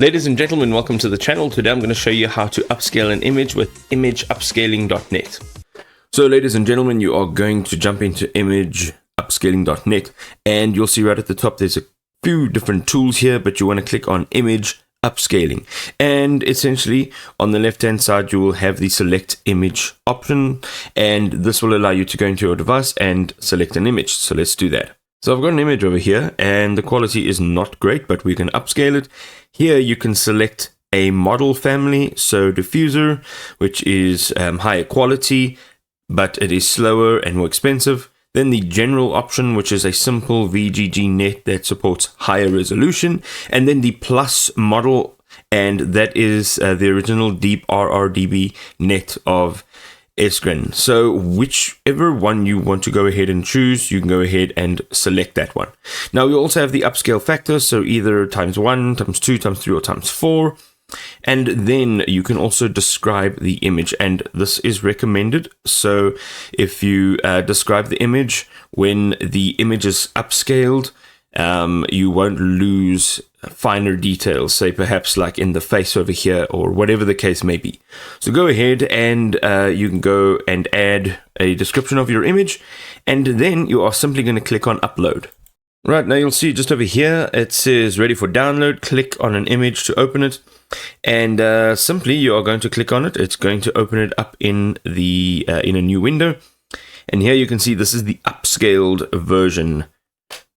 Ladies and gentlemen, welcome to the channel. Today I'm going to show you how to upscale an image with imageupscaling.net. So ladies and gentlemen, you are going to jump into imageupscaling.net and you'll see right at the top there's a few different tools here, but you want to click on image upscaling, and essentially on the left hand side you will have the select image option, and this will allow you to go into your device and select an image. So let's do that. So I've got an image over here and the quality is not great, but we can upscale it. Here you can select a model family, so diffuser, which is higher quality, but it is slower and more expensive. Then the general option, which is a simple VGG net that supports higher resolution. And then the plus model, and that is the original deep RRDB net of Esgrin. So whichever one you want to go ahead and choose, you can go ahead and select that one. Now we also have the upscale factor, so either ×1, ×2, ×3, or ×4. And then you can also describe the image, and this is recommended. So if you describe the image when the image is upscaled, you won't lose finer details, say perhaps like in the face over here or whatever the case may be. So go ahead and you can go and add a description of your image, and then you are simply going to click on upload. Right, now you'll see just over here it says ready for download. Click on an image to open it, and simply you are going to click on it. It's going to open it up in the in a new window, and here you can see this is the upscaled version